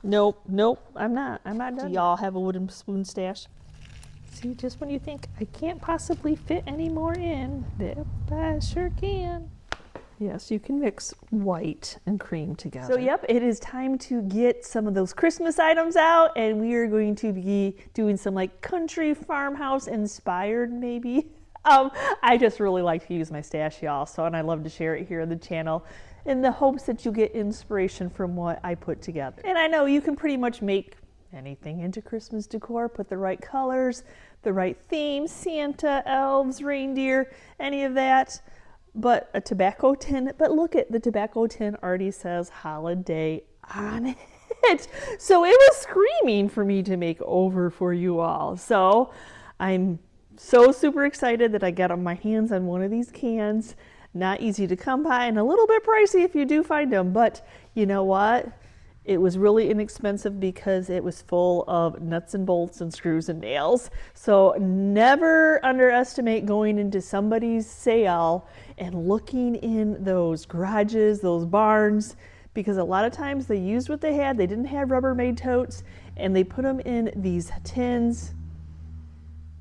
Nope, nope, I'm not done. Do y'all have a wooden spoon stash? See, just when you think I can't possibly fit any more in, I sure can. Yes, you can mix white and cream together. So yep, it is time to get some of those Christmas items out, and we are going to be doing some like country farmhouse inspired maybe. I just really like to use my stash, y'all, and I love to share it here on the channel in the hopes that you get inspiration from what I put together. And I know you can pretty much make anything into Christmas decor, put the right colors, the right themes, Santa, elves, reindeer, any of that. But a tobacco tin, but look at the tobacco tin already says holiday on it. So it was screaming for me to make over for you all. So I'm so super excited that I got my hands on one of these cans. Not easy to come by and a little bit pricey if you do find them, but you know what? It was really inexpensive because it was full of nuts and bolts and screws and nails. So never underestimate going into somebody's sale and looking in those garages, those barns, because a lot of times they used what they had. They didn't have Rubbermaid totes and they put them in these tins.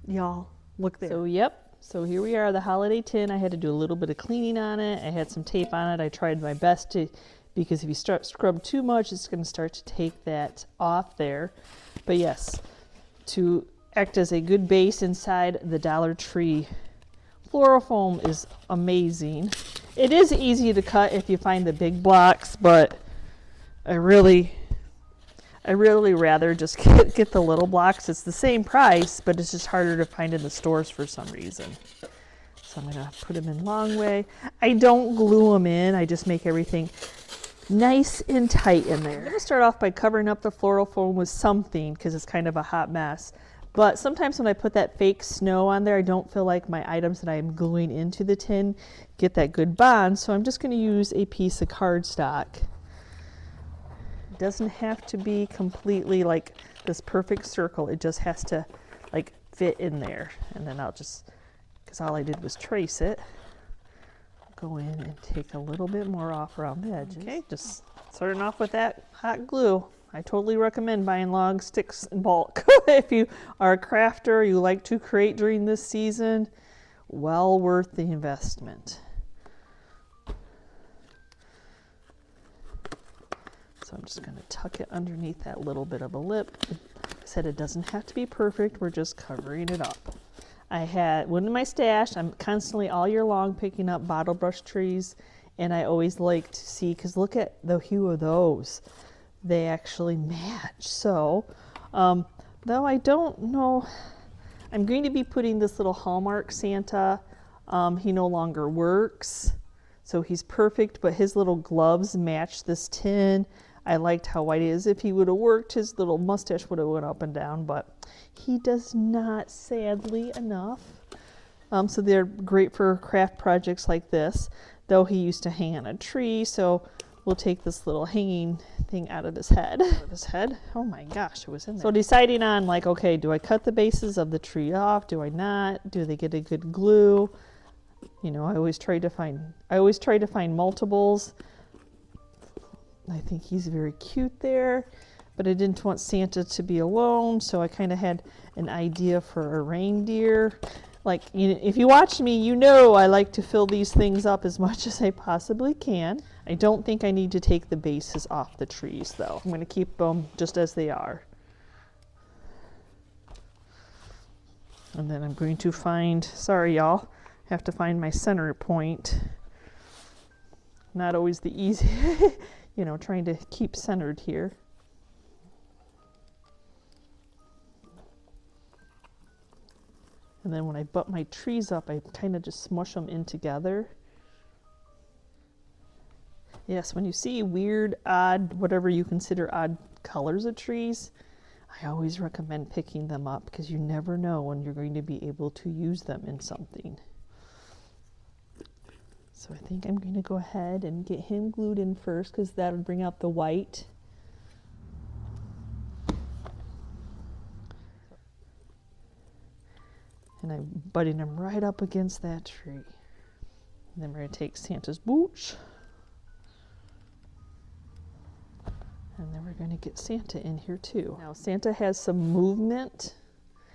Y'all, look there. So yep. So here we are, the holiday tin. I had to do a little bit of cleaning on it. I had some tape on it. I tried my best to, because if you start scrub too much, it's going to start to take that off there. But yes, to act as a good base inside the Dollar Tree floral foam is amazing. It is easy to cut if you find the big blocks, but I really rather just get the little blocks. It's the same price, but it's just harder to find in the stores for some reason. So I'm gonna put them in long way. I don't glue them in, I just make everything nice and tight in there. I'm gonna start off by covering up the floral foam with something because it's kind of a hot mess. But sometimes when I put that fake snow on there, I don't feel like my items that I'm gluing into the tin get that good bond. So I'm just gonna use a piece of cardstock. It doesn't have to be completely like this perfect circle. It just has to like fit in there. And then I'll just, because all I did was trace it, go in and take a little bit more off around the edges. Okay, just starting off with that hot glue. I totally recommend buying log sticks in bulk. If you are a crafter, you like to create during this season, well worth the investment. So I'm just gonna tuck it underneath that little bit of a lip. Like I said, it doesn't have to be perfect. We're just covering it up. I had one in my stash. I'm constantly all year long picking up bottle brush trees, and I always like to see, because look at the hue of those. They actually match. So, though I don't know, I'm going to be putting this little Hallmark Santa. He no longer works, so he's perfect, but his little gloves match this tin. I liked how white he is. If he would have worked, his little mustache would have went up and down, but he does not, sadly enough. So they're great for craft projects like this, though he used to hang on a tree, so we'll take this little hanging thing out of his head. Oh my gosh, it was in there. So deciding on like, okay, do I cut the bases of the tree off? Do I not? Do they get a good glue? You know, I always try to find multiples. I think he's very cute there, but I didn't want Santa to be alone, so I kind of had an idea for a reindeer. Like, you know, if you watch me, you know I like to fill these things up as much as I possibly can. I don't think I need to take the bases off the trees, though. I'm going to keep them just as they are. And then I'm going to find, sorry y'all, have to find my center point. Not always the easy, you know, trying to keep centered here. And then when I butt my trees up, I kind of just smush them in together. Yes, when you see weird, odd, whatever you consider odd colors of trees, I always recommend picking them up because you never know when you're going to be able to use them in something. So I think I'm going to go ahead and get him glued in first because that would bring out the white. And I'm butting him right up against that tree. And then we're going to take Santa's boots. And then we're going to get Santa in here too. Now Santa has some movement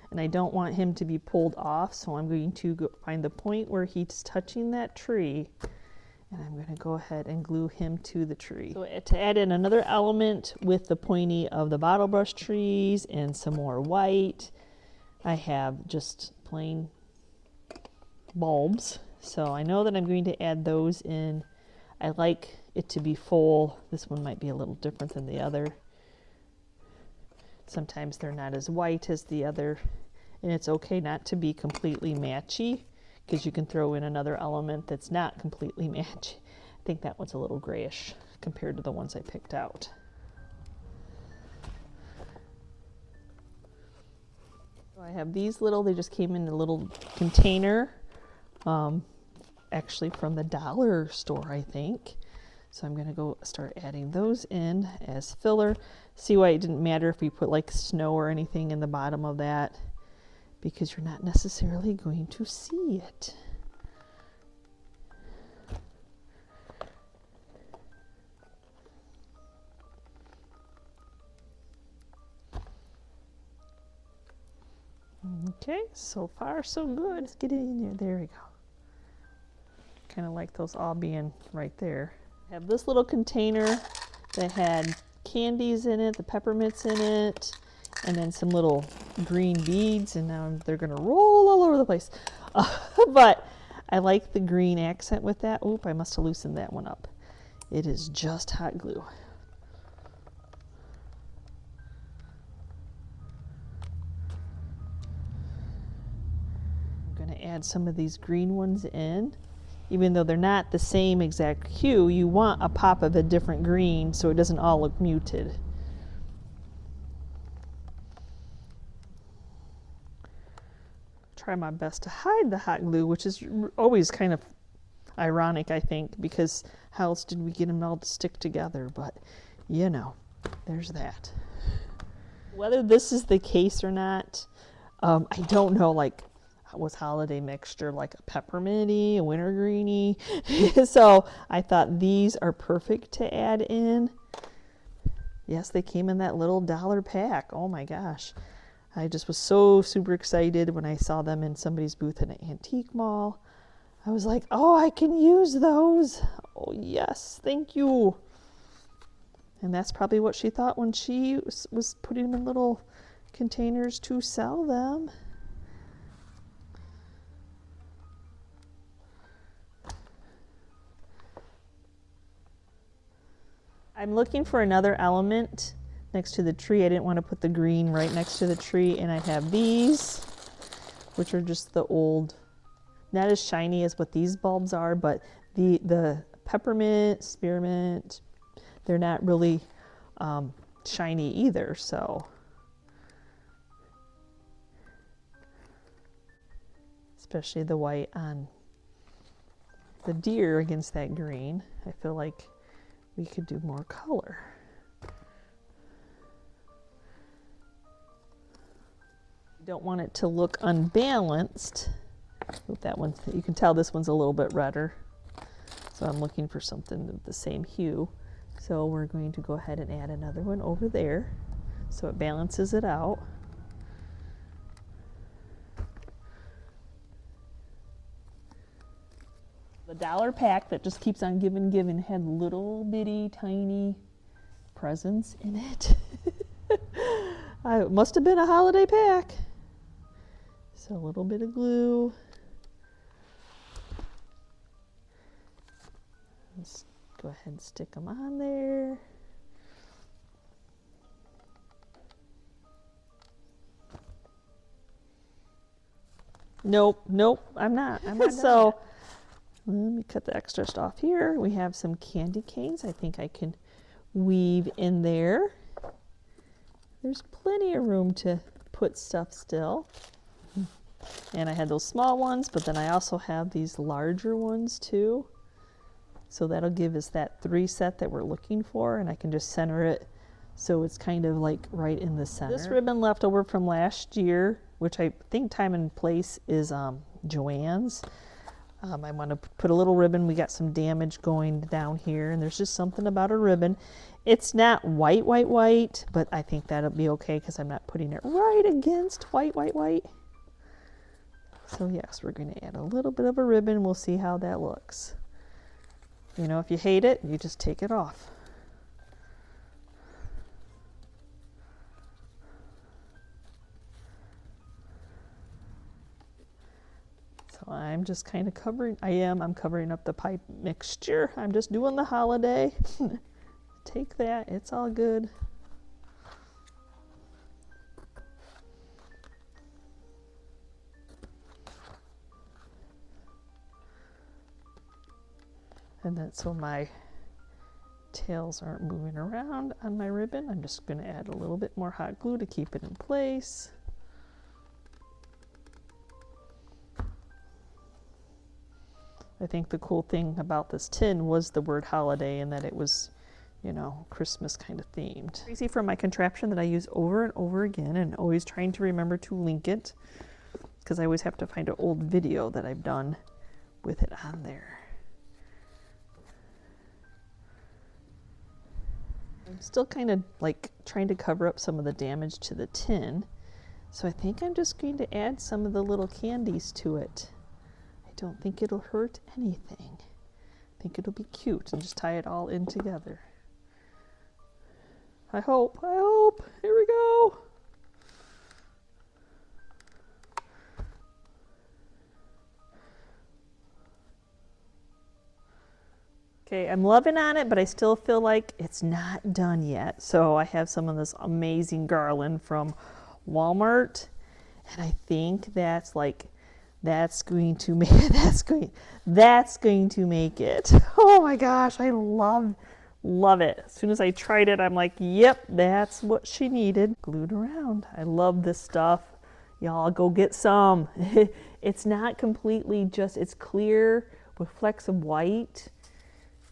and I don't want him to be pulled off, so I'm going to go find the point where he's touching that tree and I'm going to go ahead and glue him to the tree. So to add in another element with the pointy of the bottle brush trees and some more white, I have just plain bulbs. So I know that I'm going to add those in. I like it to be full. This one might be a little different than the other. Sometimes they're not as white as the other, and it's okay not to be completely matchy because you can throw in another element that's not completely matchy. I think that one's a little grayish compared to the ones I picked out. So I have these little, they just came in a little container, actually from the dollar store, I think. So I'm going to go start adding those in as filler. See why it didn't matter if we put like snow or anything in the bottom of that, because you're not necessarily going to see it. Okay, so far so good. Let's get it in there. There we go. Kind of like those all being right there. I have this little container that had candies in it, the peppermints in it, and then some little green beads, and now they're gonna roll all over the place. But I like the green accent with that. Oop, I must have loosened that one up. It is just hot glue. I'm gonna add some of these green ones in. Even though they're not the same exact hue, you want a pop of a different green so it doesn't all look muted. Try my best to hide the hot glue, which is always kind of ironic, I think, because how else did we get them all to stick together? But, you know, there's that. Whether this is the case or not, I don't know, like, was holiday mixture like a pepperminty, a wintergreeny. So I thought these are perfect to add in. Yes, they came in that little dollar pack. Oh my gosh. I just was so super excited when I saw them in somebody's booth in an antique mall. I was like, oh, I can use those. Oh yes, thank you. And that's probably what she thought when she was putting them in little containers to sell them. I'm looking for another element next to the tree. I didn't want to put the green right next to the tree, and I have these, which are just the old, not as shiny as what these bulbs are, but the peppermint, spearmint, they're not really shiny either, so. Especially the white on the deer against that green. I feel like we could do more color. You don't want it to look unbalanced. With that one, you can tell this one's a little bit redder. So I'm looking for something of the same hue. So we're going to go ahead and add another one over there so it balances it out. The dollar pack that just keeps on giving had little bitty tiny presents in it. It must have been a holiday pack. So a little bit of glue. Let's go ahead and stick them on there. Nope, I'm not so let me cut the extra stuff here. We have some candy canes. I think I can weave in there. There's plenty of room to put stuff still. And I had those small ones, but then I also have these larger ones too. So that'll give us that 3 set that we're looking for, and I can just center it so it's kind of like right in the center. This ribbon left over from last year, which I think time and place is Joann's. I want to put a little ribbon. We got some damage going down here, and there's just something about a ribbon. It's not white, white, white, but I think that'll be okay because I'm not putting it right against white, white, white. So yes, we're going to add a little bit of a ribbon. We'll see how that looks. You know, if you hate it, you just take it off. So I'm just kind of covering, I'm covering up the pipe mixture. I'm just doing the holiday. Take that, it's all good. And then so my tails aren't moving around on my ribbon, I'm just going to add a little bit more hot glue to keep it in place. I think the cool thing about this tin was the word holiday and that it was, you know, Christmas kind of themed. Crazy for my contraption that I use over and over again and always trying to remember to link it because I always have to find an old video that I've done with it on there. I'm still kind of like trying to cover up some of the damage to the tin. So I think I'm just going to add some of the little candies to it. I don't think it'll hurt anything. I think it'll be cute and just tie it all in together. I hope. Here we go. Okay, I'm loving on it, but I still feel like it's not done yet. So I have some of this amazing garland from Walmart, and I think that's like, that's going to make it. Oh my gosh, I love it. As soon as I tried it, I'm like, yep, that's what she needed. Glued around. I love this stuff. Y'all go get some. It's not completely just, it's clear with flecks of white.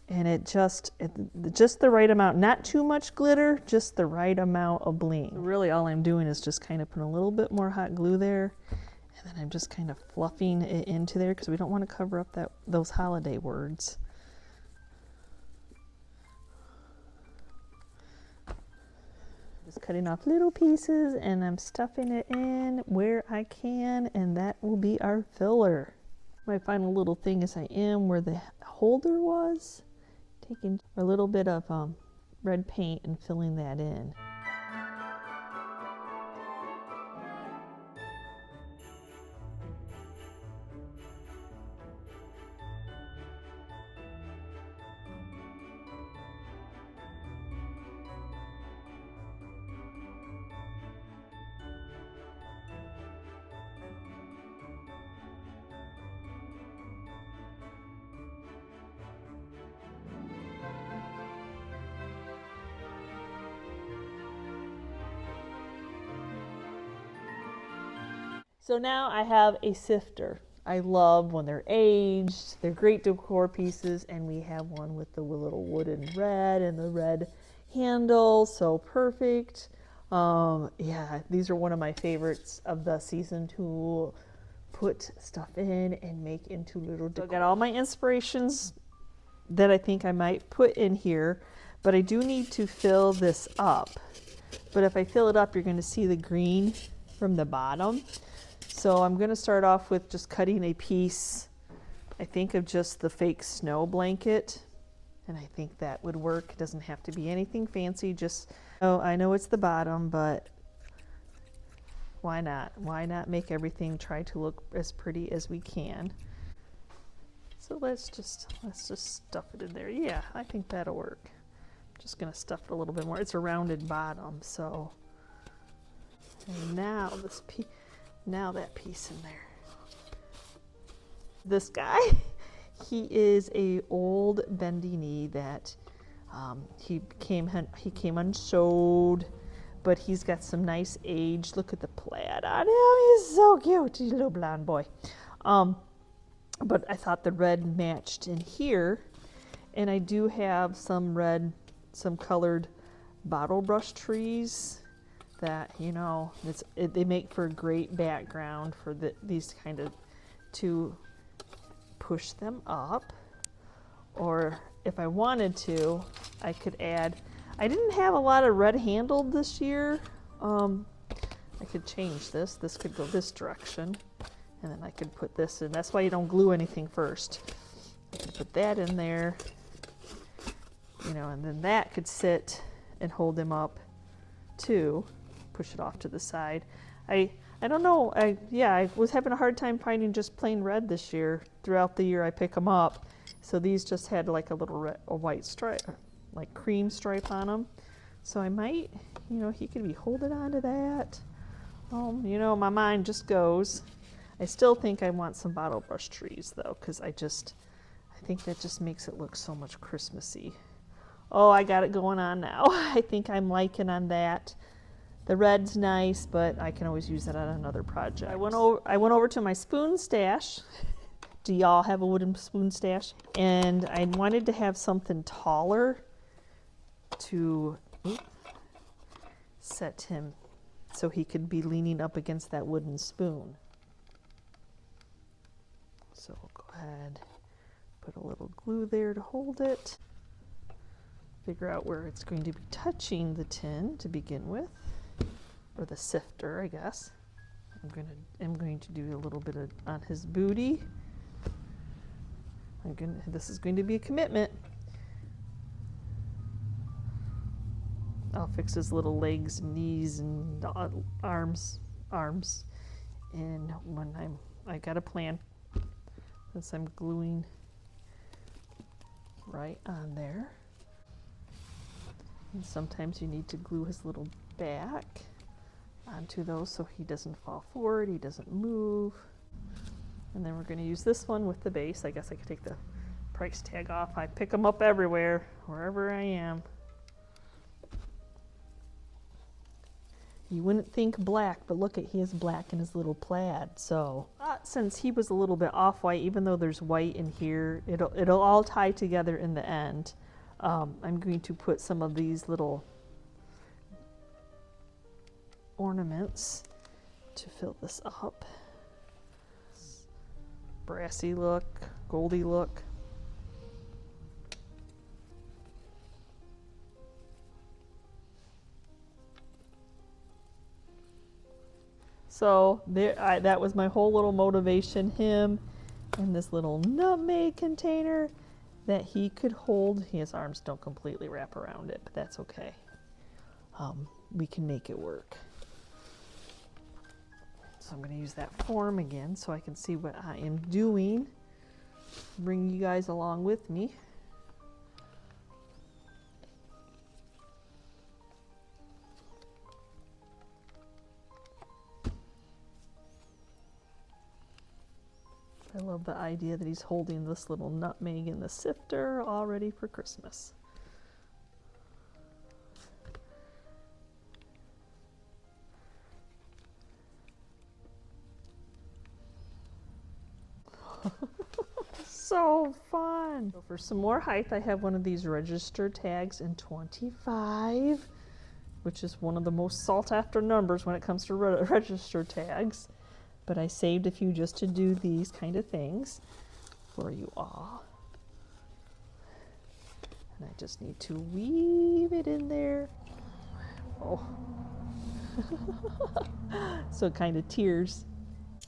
And it just the right amount, not too much glitter, just the right amount of bling. Really all I'm doing is just kind of putting a little bit more hot glue there, and then I'm just kind of fluffing it into there because we don't want to cover up those holiday words. Just cutting off little pieces and I'm stuffing it in where I can, and that will be our filler. My final little thing is I am where the holder was, taking a little bit of red paint and filling that in. So now I have a sifter. I love when they're aged. They're great decor pieces, and we have one with the little wooden red and the red handle, so perfect. Yeah, these are one of my favorites of the season to put stuff in and make into little decor. So I got all my inspirations that I think I might put in here, but I do need to fill this up. But if I fill it up, you're going to see the green from the bottom. So I'm going to start off with just cutting a piece, I think, of just the fake snow blanket. And I think that would work. It doesn't have to be anything fancy. Just, oh, I know it's the bottom, but why not? Why not make everything try to look as pretty as we can? So let's just stuff it in there. Yeah, I think that'll work. I'm just going to stuff it a little bit more. It's a rounded bottom, so. And now this piece. Now that piece in there. This guy, he is a old bendy knee that he came unsewed, but he's got some nice age. Look at the plaid on him. He's so cute. He's a little blonde boy. But I thought the red matched in here, and I do have some colored bottle brush trees that, you know, they make for a great background for these kind of, to push them up. Or if I wanted to, I could add I didn't have a lot of red handled this year. I could change this. This could go this direction. And then I could put this in. That's why you don't glue anything first. I could put that in there. You know, and then that could sit and hold him up too. Push it off to the side. I don't know. I was having a hard time finding just plain red this year. Throughout the year I pick them up. So these just had like a little a white stripe, like cream stripe on them. So I might, you know, he could be holding on to that. You know, my mind just goes. I still think I want some bottle brush trees though, because I think that just makes it look so much Christmassy. Oh, I got it going on now. I think I'm liking on that. The red's nice, but I can always use that on another project. I went over to my spoon stash. Do y'all have a wooden spoon stash? And I wanted to have something taller to set him so he could be leaning up against that wooden spoon. So we'll go ahead, put a little glue there to hold it. Figure out where it's going to be touching the tin to begin with, or the sifter, I guess. I'm going to do a little bit on his booty. This is going to be a commitment. I'll fix his little legs, knees, and arms. And when I got a plan, since I'm gluing right on there. And sometimes you need to glue his little back onto those so he doesn't fall forward, he doesn't move. And then we're going to use this one with the base. I guess I could take the price tag off. I pick them up everywhere, wherever I am. You wouldn't think black, but look at, he has black in his little plaid. So since he was a little bit off-white, even though there's white in here, it'll all tie together in the end. I'm going to put some of these little ornaments to fill this up. Brassy look, goldy look. So there, that was my whole little motivation, him and this little nutmeg container that he could hold. His arms don't completely wrap around it, but that's okay. We can make it work. So I'm going to use that form again so I can see what I am doing. Bring you guys along with me. I love the idea that he's holding this little nutmeg in the sifter all ready for Christmas. So fun. So for some more height, I have one of these register tags in 25, which is one of the most sought after numbers when it comes to register tags. But I saved a few just to do these kind of things for you all. And I just need to weave it in there. Oh. So it kind of tears.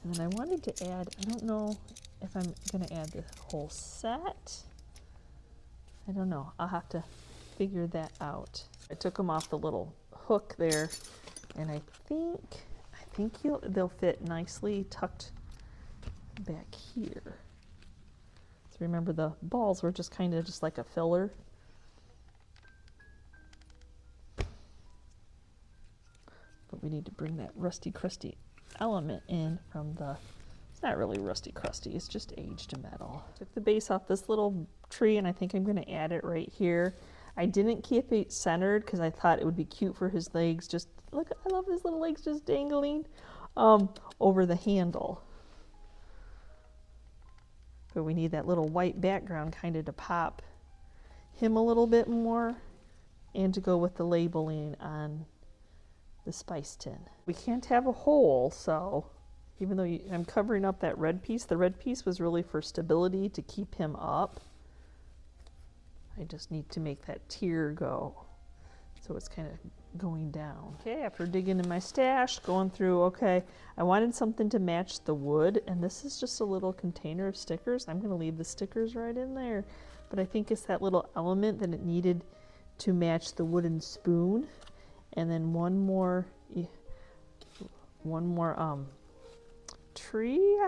And then I wanted to add, I don't know if I'm going to add the whole set. I don't know. I'll have to figure that out. I took them off the little hook there, and I think they'll fit nicely tucked back here. So remember, the balls were just kind of just like a filler. But we need to bring that rusty crusty element in from the, it's not really rusty crusty, it's just aged metal. Took the base off this little tree, and I think I'm going to add it right here. I didn't keep it centered because I thought it would be cute for his legs. Just look, I love his little legs just dangling over the handle. But we need that little white background kind of to pop him a little bit more and to go with the labeling on the spice tin. We can't have a hole, so even though I'm covering up that red piece, the red piece was really for stability to keep him up. I just need to make that tier go. So it's kind of going down. Okay, after digging in my stash, going through, okay, I wanted something to match the wood, and this is just a little container of stickers. I'm gonna leave the stickers right in there, but I think it's that little element that it needed to match the wooden spoon. And then one more tree.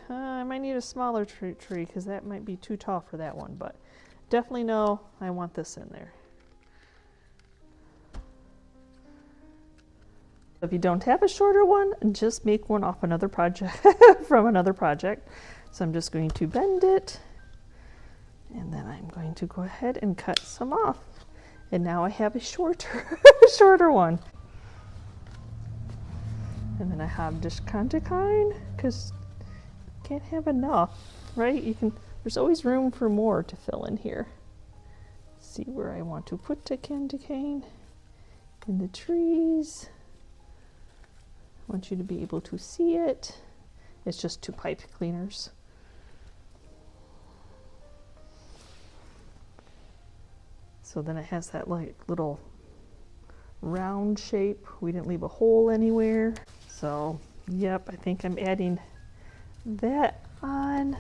I might need a smaller tree because that might be too tall for that one, but definitely know I want this in there. If you don't have a shorter one, just make one off another project from another project. So I'm just going to bend it, and then I'm going to go ahead and cut some off. And now I have a shorter one. And then I have just kind, because you can't have enough, right? There's always room for more to fill in here. See where I want to put the candy cane in the trees. I want you to be able to see it. It's just 2 pipe cleaners. So then it has that like little round shape. We didn't leave a hole anywhere. So, yep, I think I'm adding that on,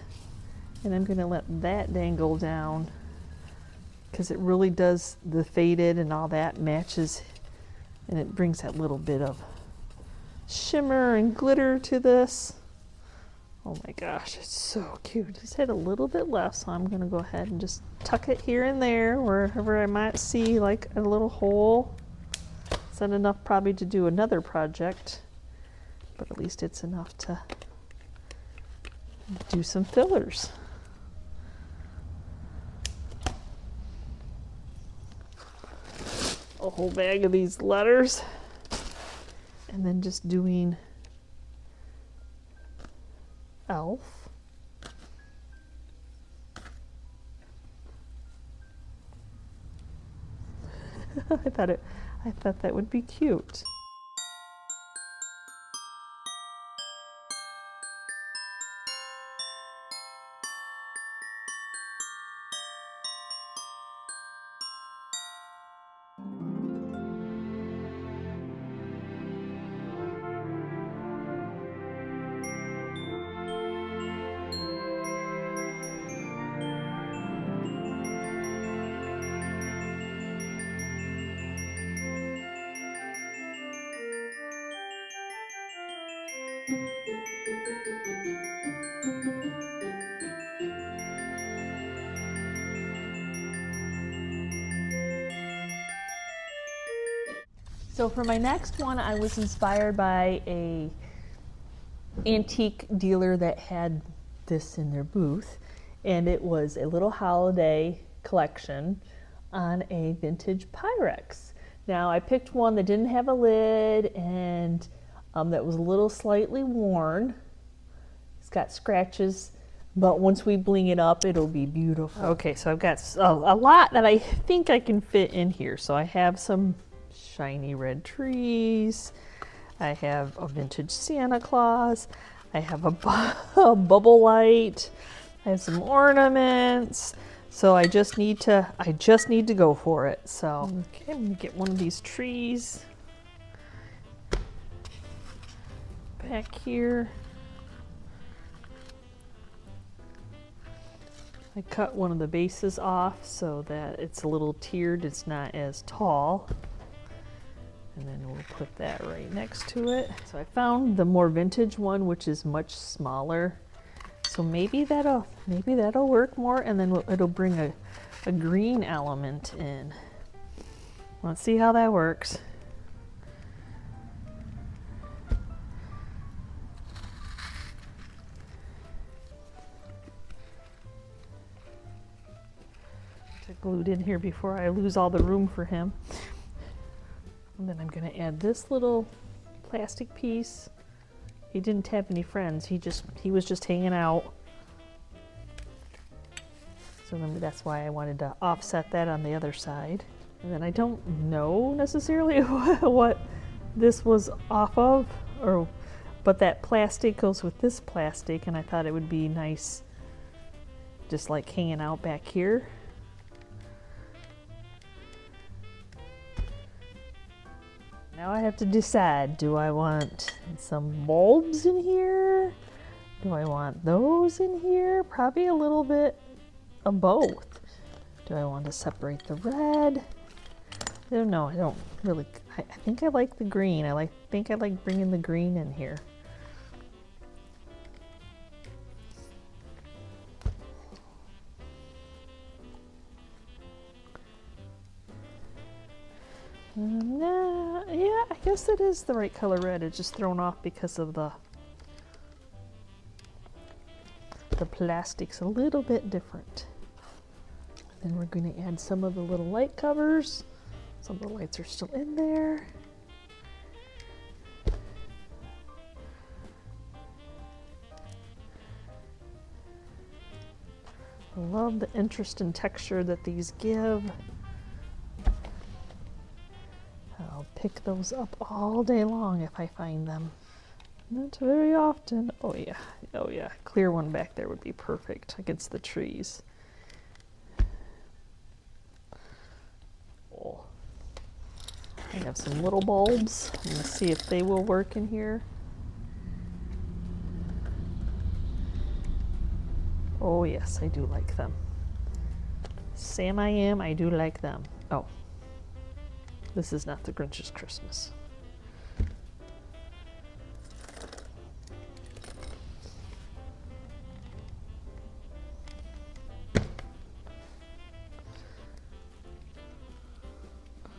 and I'm gonna let that dangle down because it really does, the faded and all that matches, and it brings that little bit of shimmer and glitter to this. Oh my gosh, it's so cute. Just had a little bit left, so I'm gonna go ahead and just tuck it here and there wherever I might see like a little hole. It's not enough probably to do another project, but at least it's enough to do some fillers. A whole bag of these letters, and then just doing elf. I thought that would be cute. So for my next one, I was inspired by a antique dealer that had this in their booth, and it was a little holiday collection on a vintage Pyrex. Now I picked one that didn't have a lid and that was a little slightly worn. It's got scratches, but once we bling it up, it'll be beautiful. Okay, so I've got a lot that I think I can fit in here. So I have some shiny red trees. I have a vintage Santa Claus. I have a bubble light. I have some ornaments. So I just need to go for it. So okay, I'm gonna get one of these trees back here. I cut one of the bases off so that it's a little tiered, it's not as tall. And then we'll put that right next to it. So I found the more vintage one, which is much smaller. So maybe that'll work more, and then it'll bring a green element in. Let's see how that works. To glued in here before I lose all the room for him. And then I'm going to add this little plastic piece. He didn't have any friends. He was just hanging out. So then that's why I wanted to offset that on the other side. And then I don't know necessarily what this was off of, but that plastic goes with this plastic, and I thought it would be nice just like hanging out back here. Now I have to decide, do I want some bulbs in here? Do I want those in here? Probably a little bit of both. Do I want to separate the red? I don't know, I don't really, I think I like the green. I think I like bringing the green in here. No, yeah, I guess it is the right color red. It's just thrown off because of the plastic's a little bit different. Then we're going to add some of the little light covers. Some of the lights are still in there. I love the interest and texture that these give. I'll pick those up all day long if I find them. Not very often. Oh yeah, oh yeah. Clear one back there would be perfect against the trees. Oh. I have some little bulbs. I'm gonna see if they will work in here. Oh yes, I do like them. Sam I am, I do like them. Oh. This is not the Grinch's Christmas.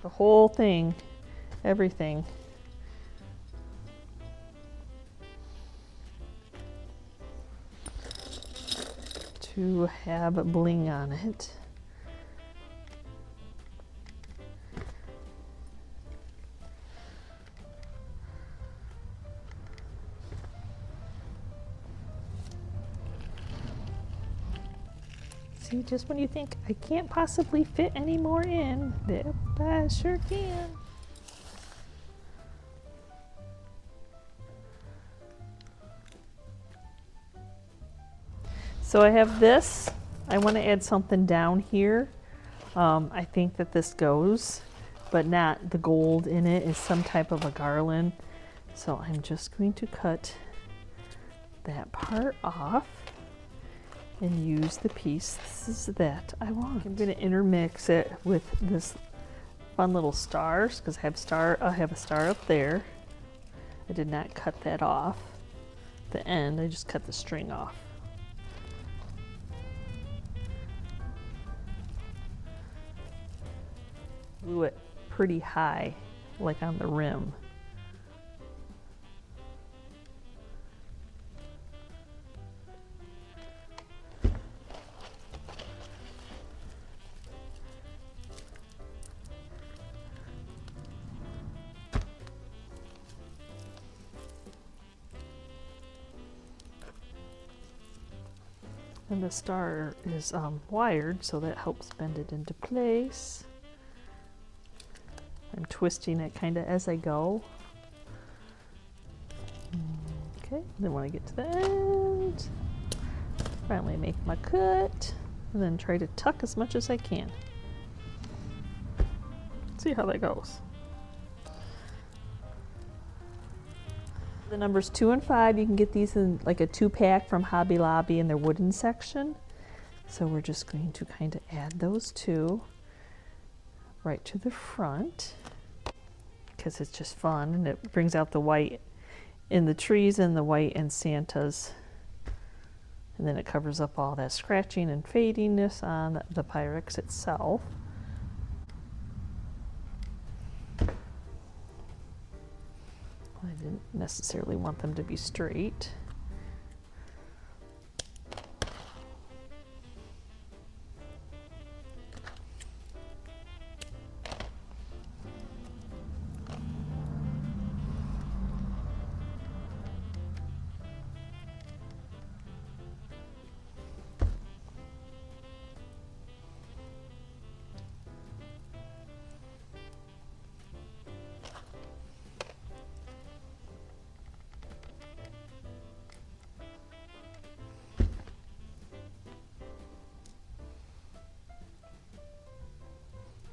The whole thing, everything. To have bling on it. See, just when you think I can't possibly fit any more in, I sure can. So I have this. I want to add something down here. I think that this goes, but not the gold in it is some type of a garland. So I'm just going to cut that part off and use the pieces that I want. I'm going to intermix it with this fun little stars because I have a star up there. I did not cut that off. The end, I just cut the string off. Glue it pretty high, like on the rim. And the star is wired, so that helps bend it into place. I'm twisting it kind of as I go. Okay, then when I get to the end, finally make my cut, and then try to tuck as much as I can. See how that goes. The numbers 2 and 5, you can get these in like a 2-pack from Hobby Lobby in their wooden section. So we're just going to kind of add those two right to the front because it's just fun and it brings out the white in the trees and the white in Santa's. And then it covers up all that scratching and fadingness on the Pyrex itself. I didn't necessarily want them to be straight.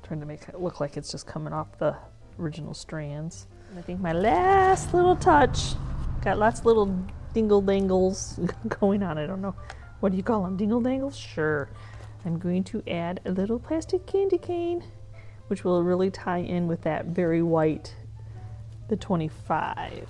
Trying to make it look like it's just coming off the original strands. And I think my last little touch, got lots of little dingle dangles going on. I don't know. What do you call them? Dingle dangles? Sure. I'm going to add a little plastic candy cane, which will really tie in with that very white, the 25.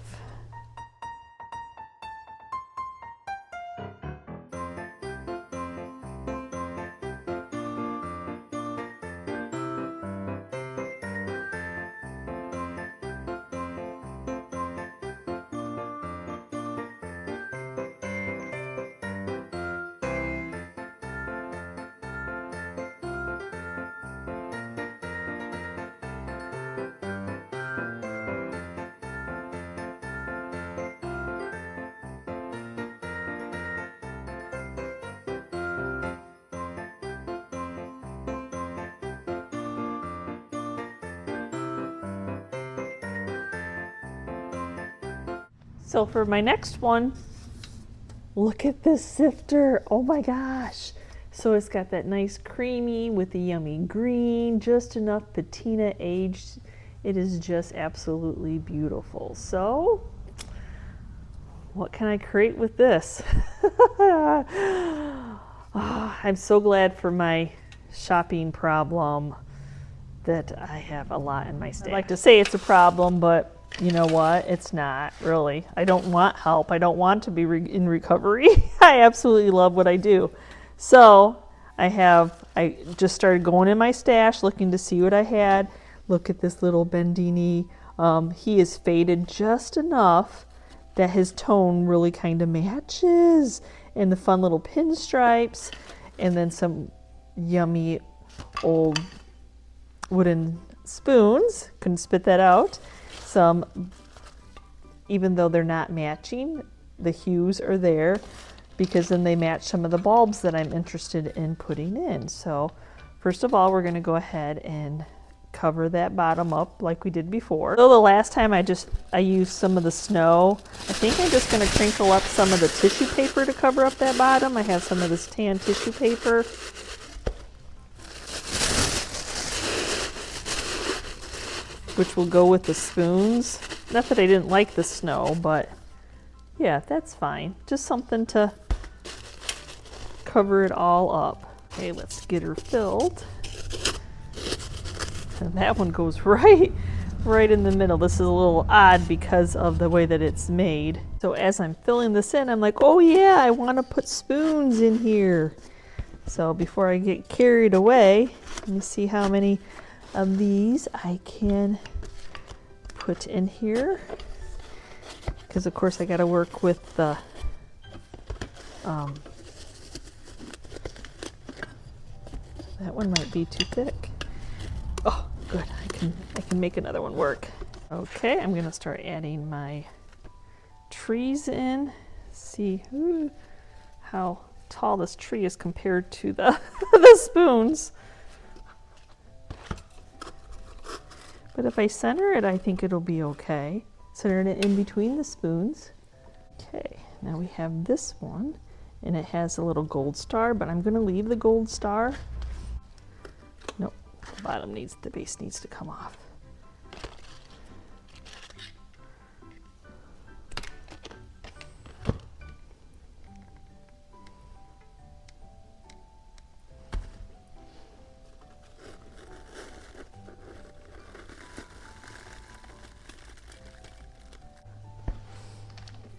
So for my next one, look at this sifter. Oh my gosh. So it's got that nice creamy with the yummy green, just enough patina aged. It is just absolutely beautiful. So what can I create with this? Oh, I'm so glad for my shopping problem that I have a lot in my stash. I'd like to say it's a problem, but you know what? It's not really. I don't want help. I don't want to be in recovery. I absolutely love what I do. So I just started going in my stash looking to see what I had. Look at this little Bendini. He is faded just enough that his tone really kind of matches. And the fun little pinstripes. And then some yummy old wooden spoons. Couldn't spit that out. Some, even though they're not matching, the hues are there because then they match some of the bulbs that I'm interested in putting in. So first of all, we're going to go ahead and cover that bottom up like we did before. So the last time I used some of the snow, I think I'm just going to crinkle up some of the tissue paper to cover up that bottom. I have some of this tan tissue paper. Which will go with the spoons. Not that I didn't like the snow, but yeah, that's fine. Just something to cover it all up. Okay, let's get her filled. And that one goes right in the middle. This is a little odd because of the way that it's made. So as I'm filling this in, I'm like, oh yeah, I want to put spoons in here. So before I get carried away, let me see how many of these I can put in here, because of course I got to work with the that one might be too thick. Oh good, I can make another one work. Okay, I'm gonna start adding my trees in. See how tall this tree is compared to the the spoons. But if I center it, I think it'll be okay. Centering it in between the spoons. Okay, now we have this one, and it has a little gold star, but I'm gonna leave the gold star. Nope, the base needs to come off.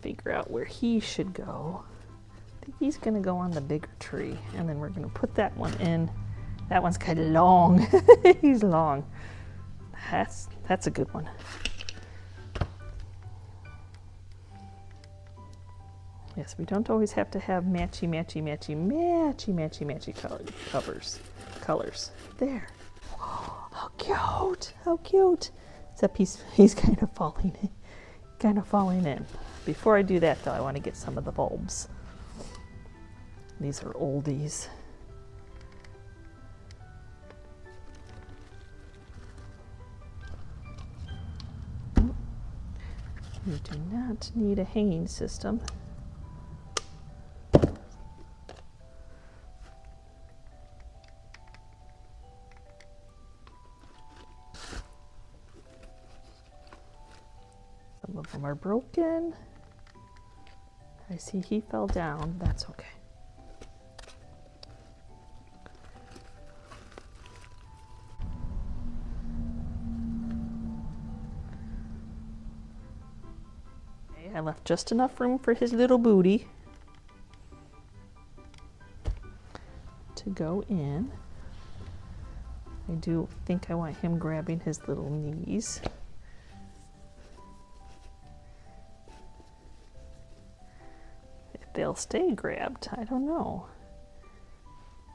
Figure out where he should go. I think he's gonna go on the bigger tree, and then we're gonna put that one in. That one's kind of long. He's long. That's a good one. Yes, we don't always have to have matchy colors. There. Oh, how cute! How cute! Except he's kind of falling in. Before I do that, though, I want to get some of the bulbs. These are oldies. You do not need a hanging system. Some of them are broken. I see he fell down. That's okay. Okay, I left just enough room for his little booty to go in. I do think I want him grabbing his little knees. If they'll stay grabbed, I don't know.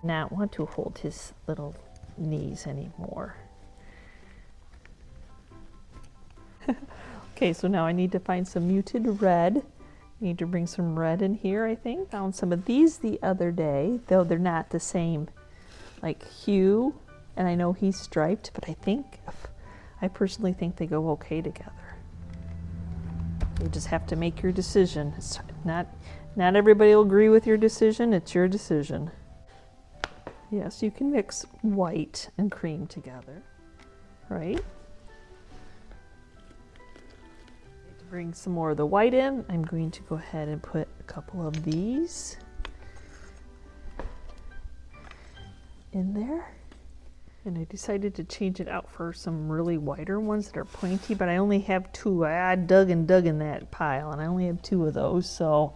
Not want to hold his little knees anymore. Okay, so now I need to find some muted red. Need to bring some red in here, I think. Found some of these the other day, though they're not the same like hue. And I know he's striped, but I personally think they go okay together. You just have to make your decision. It's not everybody will agree with your decision. It's your decision. Yes, you can mix white and cream together, right? To bring some more of the white in, I'm going to go ahead and put a couple of these in there. And I decided to change it out for some really wider ones that are pointy, but I only have two. I dug and dug in that pile, and I only have two of those, so.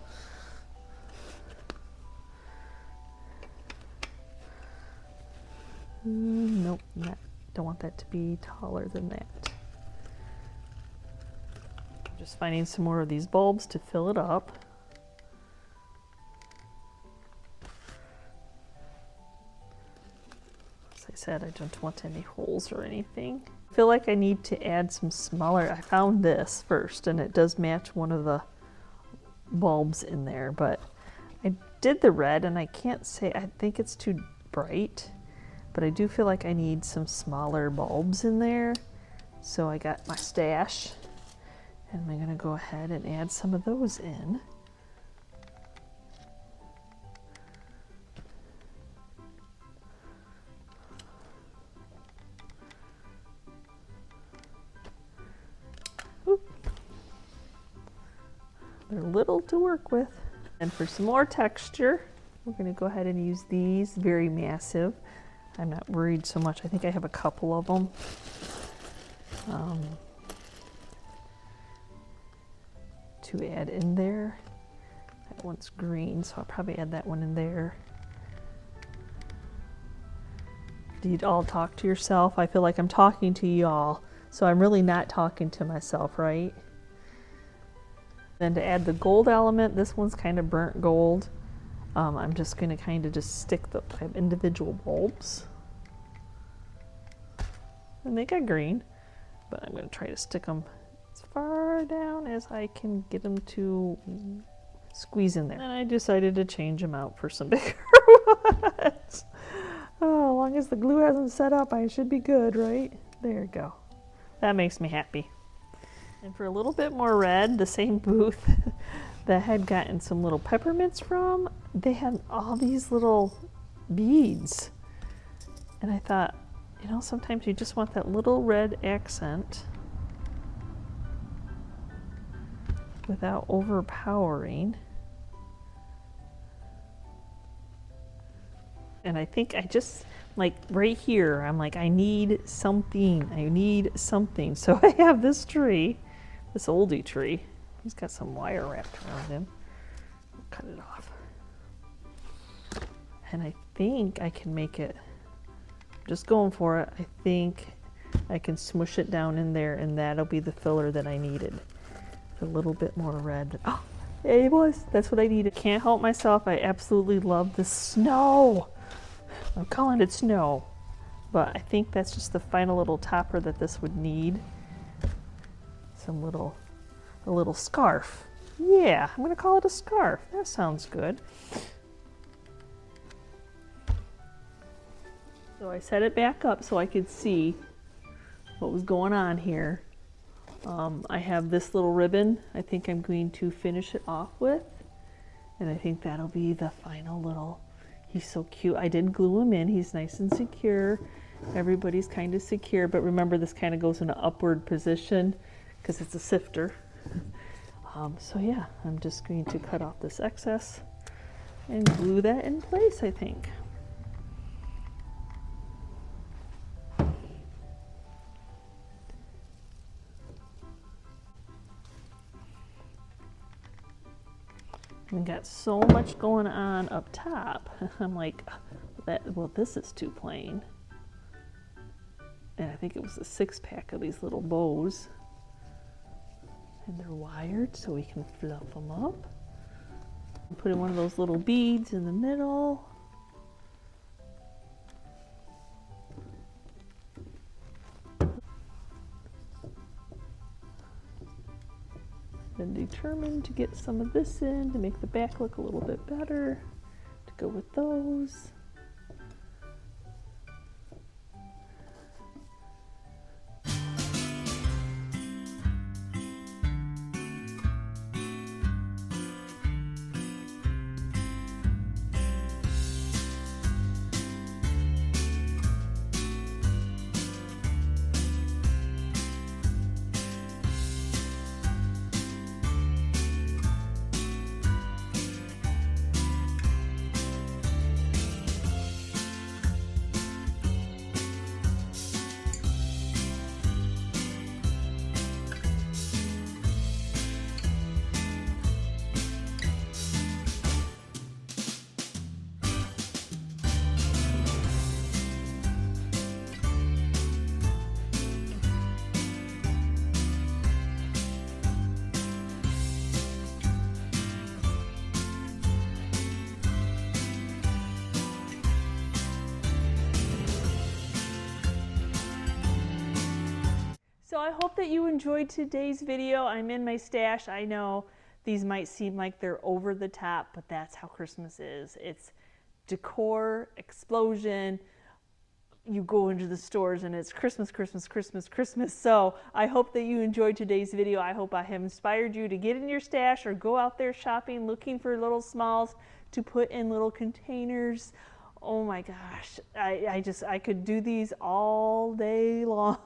Nope, don't want that to be taller than that. I'm just finding some more of these bulbs to fill it up. I said I don't want any holes or anything. I feel like I need to add some smaller. I found this first and it does match one of the bulbs in there, but I did the red and I can't say, I think it's too bright, but I do feel like I need some smaller bulbs in there. So I got my stash and I'm gonna go ahead and add some of those in. They're little to work with. And for some more texture, we're going to go ahead and use these, very massive. I'm not worried so much. I think I have a couple of them. To add in there. That one's green, so I'll probably add that one in there. Do you all talk to yourself? I feel like I'm talking to y'all, so I'm really not talking to myself, right? Then to add the gold element, this one's kind of burnt gold. I'm just going to kind of just stick the individual bulbs. And they got green, but I'm going to try to stick them as far down as I can get them to squeeze in there. And I decided to change them out for some bigger ones. Oh, as long as the glue hasn't set up, I should be good, right? There you go. That makes me happy. And for a little bit more red, the same booth that I had gotten some little peppermints from, they had all these little beads. And I thought, you know, sometimes you just want that little red accent without overpowering. And I think I just, like right here, I'm like, I need something. So I have this tree. This oldie tree. He's got some wire wrapped around him. I'll cut it off. And I think I can make it, just going for it, I think I can smush it down in there and that'll be the filler that I needed. A little bit more red. Oh, yeah, it was. That's what I needed. Can't help myself. I absolutely love the snow. I'm calling it snow. But I think that's just the final little topper that this would need. A little scarf. Yeah, I'm gonna call it a scarf. That sounds good. So I set it back up so I could see what was going on here. I have this little ribbon I think I'm going to finish it off with. And I think that'll be the final little, he's so cute. I did glue him in, he's nice and secure. Everybody's kind of secure, but remember this kind of goes in an upward position because it's a sifter. So yeah, I'm just going to cut off this excess and glue that in place, I think. We got so much going on up top. I'm like, well, this is too plain. And I think it was a 6-pack of these little bows. And they're wired so we can fluff them up. Put in one of those little beads in the middle. Been determined to get some of this in to make the back look a little bit better, to go with those. So I hope that you enjoyed today's video. I'm in my stash. I know these might seem like they're over the top, but that's how Christmas is. It's decor, explosion. You go into the stores and it's Christmas, Christmas, Christmas, Christmas. So I hope that you enjoyed today's video. I hope I have inspired you to get in your stash or go out there shopping, looking for little smalls to put in little containers. Oh my gosh, I could do these all day long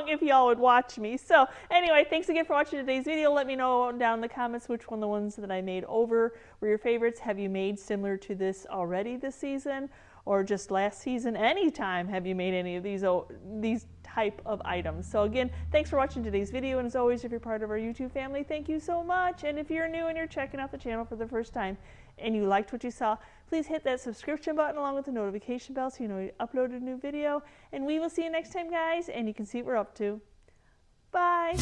if y'all would watch me. So anyway, thanks again for watching today's video. Let me know down in the comments which one of the ones that I made over were your favorites. Have you made similar to this already this season or just last season? Anytime have you made any of these type of items? So again, thanks for watching today's video, and as always, if you're part of our YouTube family, thank you so much. And if you're new and you're checking out the channel for the first time and you liked what you saw, please hit that subscription button along with the notification bell so you know we uploaded a new video. And we will see you next time, guys, and you can see what we're up to. Bye!